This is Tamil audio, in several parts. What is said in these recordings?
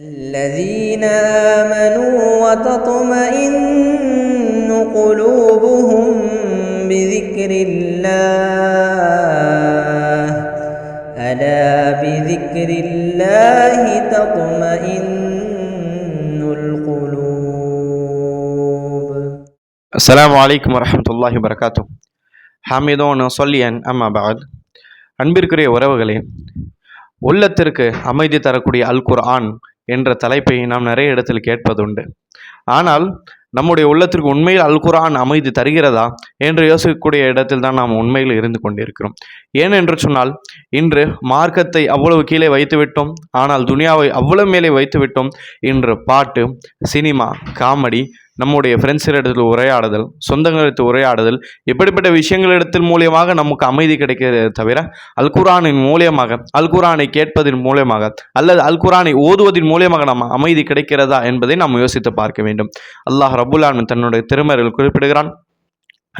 الذين آمنوا وتطمئن قلوبهم بذكر الله ألا بذكر الله تطمئن القلوب. السلام عليكم ورحمة الله وبركاته. حامدون صليا أما بعد. அன்பிற்குரிய உறவுகளே, உள்ளத்திற்கு அமைதி தரக்கூடிய அல் குர்ஆன் என்ற தலைப்பை நாம் நிறைய இடத்தில் கேட்பதுண்டு. ஆனால் நம்முடைய உள்ளத்திற்கு உண்மையில் அல் குர்ஆன் அமைதி தருகிறதா என்று யோசிக்கக்கூடிய இடத்தில் தான் நாம் உண்மையில் இருந்து கொண்டிருக்கிறோம். ஏனென்று சொன்னால், இன்று மார்க்கத்தை அவ்வளவு கீழே வைத்துவிட்டோம், ஆனால் துனியாவை அவ்வளவு மேலே வைத்துவிட்டோம். இன்று பாட்டு, சினிமா, காமெடி, நம்முடைய ஃப்ரெண்ட்ஸிடத்தில் உரையாடுதல், சொந்தங்களிடத்தில் உரையாடுதல், இப்படிப்பட்ட விஷயங்களிடத்தில் மூலியமாக நமக்கு அமைதி கிடைக்கிறதே தவிர அல் குர்ஆனின் மூலியமாக, அல் குர்ஆனை கேட்பதன் மூலியமாக அல்லது அல் குர்ஆனை ஓதுவதன் மூலியமாக நம்ம அமைதி கிடைக்கிறதா என்பதை நாம் யோசித்து பார்க்க வேண்டும். அல்லாஹ் ரப்புல் ஆலமீன் தன்னுடைய திருமறையில் குறிப்பிடுகிறான்,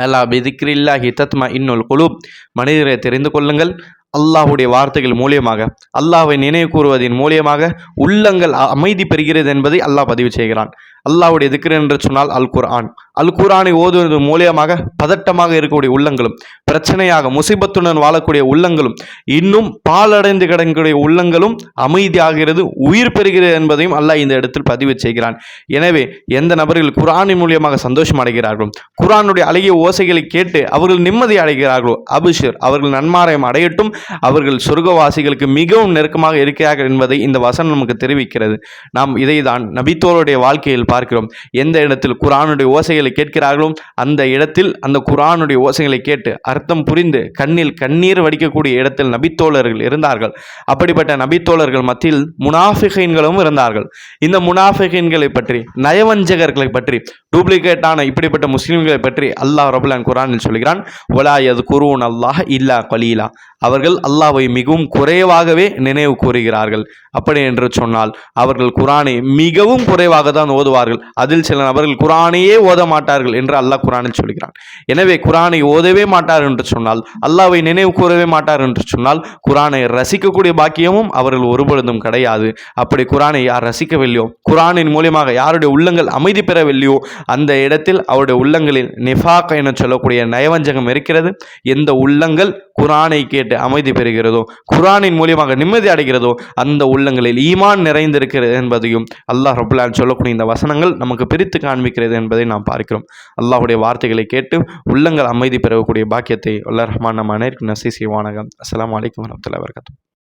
அலா பிதிக்ரில்லாஹி தத்மஇன்னுல் குலூப். மனிதரை தெரிந்து கொள்ளுங்கள், அல்லாஹுடைய வார்த்தைகள் மூலியமாக, அல்லாஹ்வை நினைவு கூறுவதன் மூலியமாக உள்ளங்கள் அமைதி பெறுகிறது என்பதை அல்லாஹ் பதிவு செய்கிறான். அல்லாஹ்வுடைய திக்ர் என்று சொன்னால் அல் குர்ஆன். அல் குர்ஆனை ஓதுவது மூலியமாக பதட்டமாக இருக்கக்கூடிய உள்ளங்களும், பிரச்சனையாக முசீபத்துடன் வாழக்கூடிய உள்ளங்களும், இன்னும் பாலடைந்து கிடக்கக்கூடிய உள்ளங்களும் அமைதியாகிறது, உயிர் பெறுகிறது என்பதையும் அல்லாஹ் இந்த இடத்தில் பதிவு செய்கிறான். எனவே எந்த நபர்கள் குர்ஆனின் மூலியமாக சந்தோஷம் அடைகிறார்களோ, குர்ஆனுடைய அழகிய ஓசைகளை கேட்டு அவர்கள் நிம்மதி அடைகிறார்களோ, அபிஷர், அவர்கள் நன்மாராயம் அடையட்டும், அவர்கள் சொர்க்கவாசிகளுக்கு மிகவும் நெருக்கமாக இருக்கிறார்கள் என்பதை இந்த வசனம் நமக்கு தெரிவிக்கிறது. நாம் இதை தான் நபித்தோருடைய வாழ்க்கையில் பார்க்கிறோம். எந்த இடத்தில் குர்ஆனுடைய ஓசைகளை கேட்கிறார்களோ அந்த இடத்தில் அந்த குர்ஆனுடைய ஓசைகளை கேட்டு அர்த்தம் புரிந்து கண்ணில் கண்ணீர் வடிக்கக்கூடிய இடத்தில் நபித்தோழர்கள் இருந்தார்கள். அப்படிப்பட்ட நபித்தோழர்கள் மத்தியில் முனாஃபிகீன்களும் இருந்தார்கள். இந்த முனாஃபிகீன்களை பற்றி, நயவஞ்சகர்களை பற்றி, டூப்ளிகேட்டான இப்படிப்பட்ட முஸ்லிம்களை பற்றி அல்லாஹ் ரப்புல் ஆலமீன் குர்ஆனில் சொல்கிறான், வலா யذ்குரூன அல்லாஹ் இல்லா கலீலா. அவர்கள் அல்லாஹ்வை மிகவும் குறைவாகவே நினைவு கூறுகிறார்கள். அப்படி என்று சொன்னால் அவர்கள் குர்ஆனை மிகவும் குறைவாக தான் ஓதுவார்கள். அதில் சில நபர்கள் குர்ஆனையே ஓத மாட்டார்கள் என்று அல்லாஹ் குர்ஆனில் சொல்கிறான். எனவே குர்ஆனை ஓதவே மாட்டார் என்று சொன்னால், அல்லாஹ்வை நினைவு கூறவே மாட்டார் என்று சொன்னால், குர்ஆனை ரசிக்கக்கூடிய பாக்கியமும் அவர்கள் ஒருபொழுதும் கிடையாது. அப்படி குர்ஆனை யார் ரசிக்கவில்லையோ, குர்ஆனின் மூலியமாக யாருடைய உள்ளங்கள் அமைதி பெறவில்லையோ, அந்த இடத்தில் அவருடைய உள்ளங்களில் நிஃபாக் என சொல்லக்கூடிய நயவஞ்சகம் இருக்கிறது. எந்த உள்ளங்கள் குர்ஆனை கேட்டு அமைதி பெறுகிறதோ, குர்ஆனின் மூலியமாக நிம்மதி அடைகிறதோ, அந்த உள்ளங்களில் ஈமான் நிறைந்திருக்கிறது என்பதையும் அல்லாஹ் ரப்புல் ஆலமீன் சொல்லக்கூடிய இந்த வசனங்கள் நமக்கு பிரித்து காண்பிக்கிறது என்பதை நாம் பார்க்கிறோம். அல்லாஹ்வுடைய வார்த்தைகளை கேட்டு உள்ளங்கள் அமைதி பெறக்கூடிய பாக்கியத்தை அல்லாஹ் ரஹ்மான் நம் அனைவருக்கும் நசீப் செய்வானாக. அஸ்ஸலாமு அலைக்கும் வரஹ்மத்துல்லாஹி வபரகாத்துஹு.